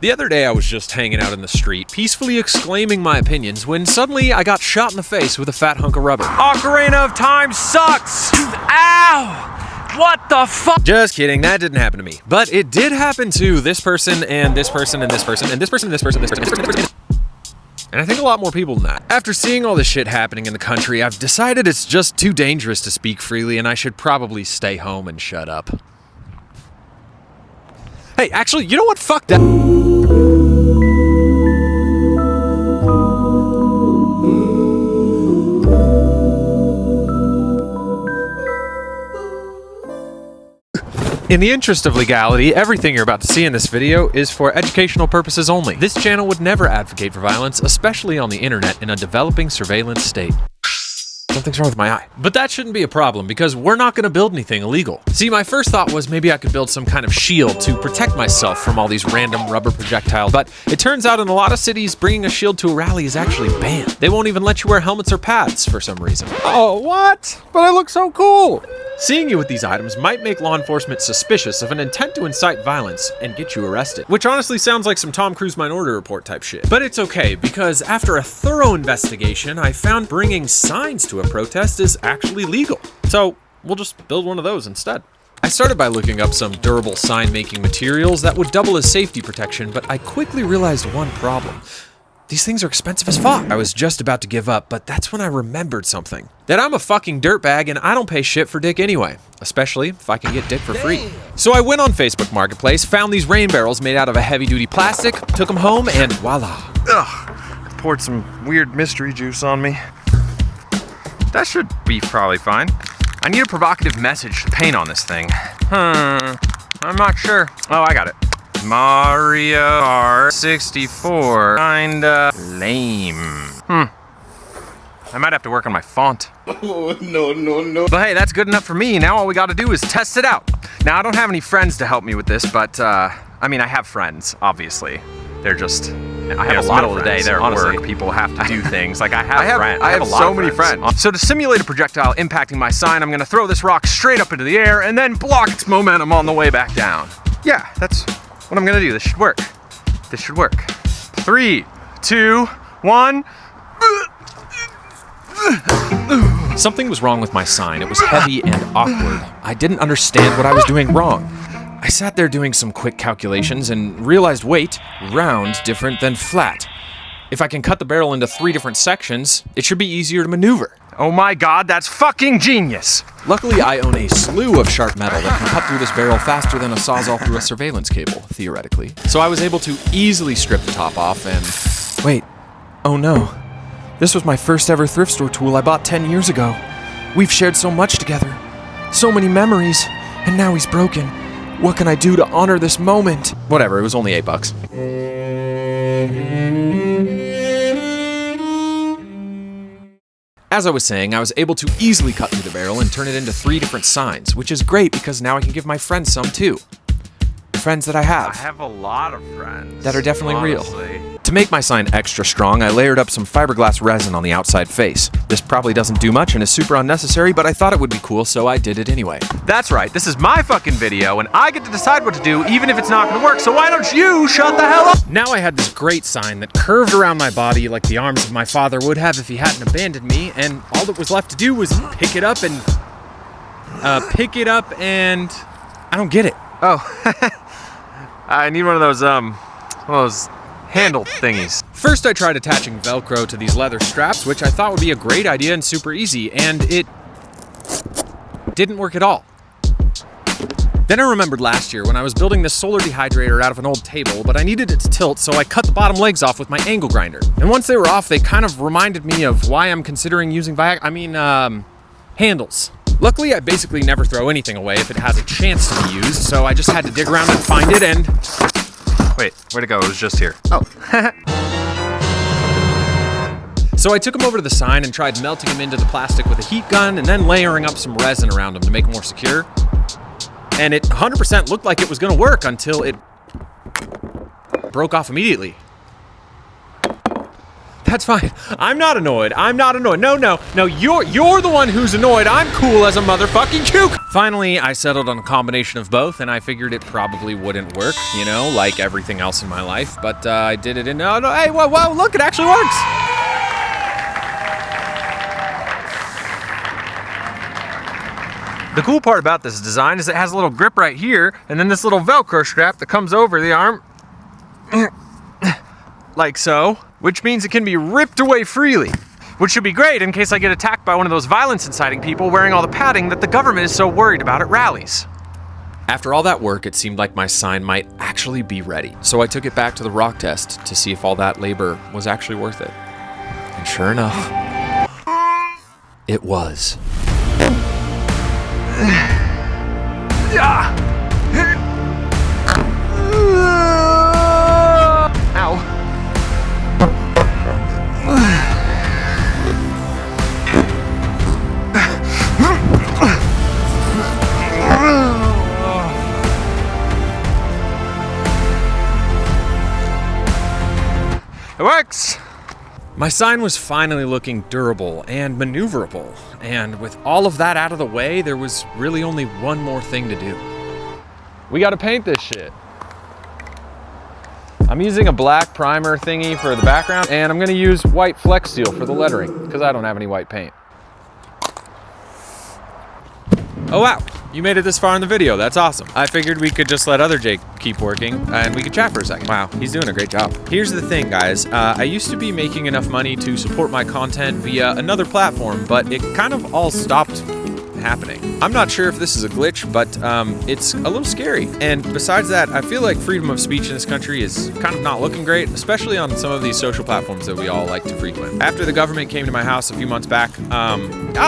The other day I was just hanging out in the street, peacefully exclaiming my opinions, when suddenly I got shot in the face with a fat hunk of rubber. Ocarina of Time sucks! Ow! What the fuck? Just kidding, that didn't happen to me. But it did happen to this person, and this person, and this person, and this person, and this person, and this person, and this person, and this person. And I think a lot more people than that. After seeing all this shit happening in the country, I've decided it's just too dangerous to speak freely, and I should probably stay home and shut up. Hey, actually, you know what? Fuck that. In the interest of legality, everything you're about to see in this video is for educational purposes only. This channel would never advocate for violence, especially on the internet in a developing surveillance state. Something's wrong with my eye. But that shouldn't be a problem because we're not going to build anything illegal. See, my first thought was maybe I could build some kind of shield to protect myself from all these random rubber projectiles, but it turns out in a lot of cities, bringing a shield to a rally is actually banned. They won't even let you wear helmets or pads for some reason. Oh, what? But I look so cool! Seeing you with these items might make law enforcement suspicious of an intent to incite violence and get you arrested. Which honestly sounds like some Tom Cruise Minority Report type shit. But it's okay, because after a thorough investigation, I found bringing signs to a protest is actually legal. So we'll just build one of those instead. I started by looking up some durable sign-making materials that would double as safety protection, but I quickly realized one problem. These things are expensive as fuck. I was just about to give up, but that's when I remembered something. That I'm a fucking dirtbag and I don't pay shit for dick anyway. Especially if I can get dick for free. So I went on Facebook Marketplace, found these rain barrels made out of a heavy-duty plastic, took them home, and voila. Ugh, poured some weird mystery juice on me. That should be probably fine. I need a provocative message to paint on this thing. I'm not sure. Oh, I got it. Mario Kart 64, kinda lame. I might have to work on my font. Oh, no. But hey, that's good enough for me. Now all we gotta do is test it out. Now I don't have any friends to help me with this, but I mean, I have friends, obviously. They're just, I have a lot of friends. They're at work, people have to do things. Like I have friends. I have so many friends. So to simulate a projectile impacting my sign, I'm gonna throw this rock straight up into the air and then block its momentum on the way back down. Yeah, that's what I'm gonna do. This should work. This should work. 3, 2, 1. Something was wrong with my sign. It was heavy and awkward. I didn't understand what I was doing wrong. I sat there doing some quick calculations and realized, wait, round different than flat. If I can cut the barrel into 3 different sections, it should be easier to maneuver. Oh my god, that's fucking genius! Luckily, I own a slew of sharp metal that can cut through this barrel faster than a sawzall through a surveillance cable, theoretically. So I was able to easily strip the top off and... Wait. Oh no. This was my first ever thrift store tool I bought 10 years ago. We've shared so much together. So many memories. And now he's broken. What can I do to honor this moment? Whatever, it was only $8. As I was saying, I was able to easily cut through the barrel and turn it into 3 different signs, which is great because now I can give my friends some too. Friends that I have a lot of friends. That are definitely honestly. real. To make my sign extra strong, I layered up some fiberglass resin on the outside face. This probably doesn't do much and is super unnecessary, but I thought it would be cool, so I did it anyway. That's right, this is my fucking video, and I get to decide what to do, even if it's not gonna work, so why don't you shut the hell up? Now I had this great sign that curved around my body like the arms of my father would have if he hadn't abandoned me, and all that was left to do was pick it up and... I don't get it. Oh, I need one of those handle thingies. First, I tried attaching Velcro to these leather straps, which I thought would be a great idea and super easy, and it didn't work at all. Then I remembered last year when I was building this solar dehydrator out of an old table, but I needed it to tilt, so I cut the bottom legs off with my angle grinder. And once they were off, they kind of reminded me of why I'm considering using handles. Luckily, I basically never throw anything away if it has a chance to be used, so I just had to dig around and find it and... Wait, where'd it go? It was just here. Oh. So I took him over to the sign and tried melting him into the plastic with a heat gun and then layering up some resin around him to make him more secure. And it 100% looked like it was gonna work until it broke off immediately. That's fine. I'm not annoyed. No, you're the one who's annoyed. I'm cool as a motherfucking cuke. Finally, I settled on a combination of both, and I figured it probably wouldn't work, you know, like everything else in my life, but I did it in, no, hey, whoa, look, it actually works! The cool part about this design is it has a little grip right here, and then this little Velcro strap that comes over the arm, like so, which means it can be ripped away freely, which should be great in case I get attacked by one of those violence-inciting people wearing all the padding that the government is so worried about at rallies. After all that work, it seemed like my sign might actually be ready. So I took it back to the rock test to see if all that labor was actually worth it. And sure enough, it was. Ow. It works! My sign was finally looking durable and maneuverable, and with all of that out of the way, there was really only one more thing to do. We gotta paint this shit. I'm using a black primer thingy for the background, and I'm gonna use white Flex Seal for the lettering, because I don't have any white paint. Oh wow, you made it this far in the video, that's awesome. I figured we could just let other Jake keep working and we could chat for a second. Wow, he's doing a great job. Here's the thing, guys. I used to be making enough money to support my content via another platform, but it kind of all stopped happening. I'm not sure if this is a glitch, but it's a little scary. And besides that, I feel like freedom of speech in this country is kind of not looking great, especially on some of these social platforms that we all like to frequent. After the government came to my house a few months back, I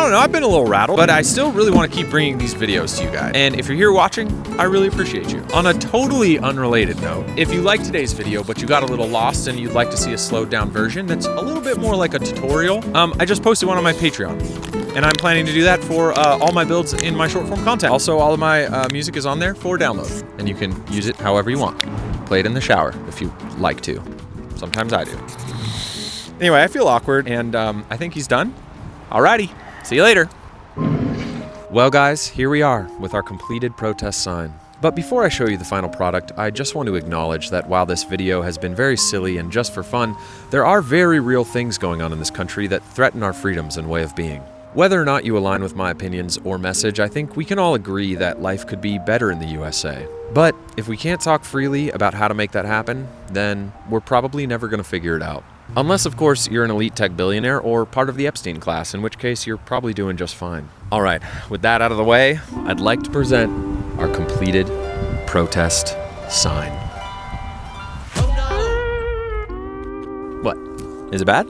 don't know, I've been a little rattled, but I still really want to keep bringing these videos to you guys. And if you're here watching, I really appreciate you. On a totally unrelated note, if you liked today's video, but you got a little lost and you'd like to see a slowed down version that's a little bit more like a tutorial, I just posted one on my Patreon. And I'm planning to do that for all my builds in my short form content. Also, all of my music is on there for download, and you can use it however you want. Play it in the shower if you like to. Sometimes I do. Anyway, I feel awkward, and I think he's done. Alrighty, see you later. Well guys, here we are with our completed protest sign. But before I show you the final product, I just want to acknowledge that while this video has been very silly and just for fun, there are very real things going on in this country that threaten our freedoms and way of being. Whether or not you align with my opinions or message, I think we can all agree that life could be better in the USA. But if we can't talk freely about how to make that happen, then we're probably never going to figure it out. Unless, of course, you're an elite tech billionaire or part of the Epstein class, in which case you're probably doing just fine. All right, with that out of the way, I'd like to present our completed protest sign. What? Is it bad?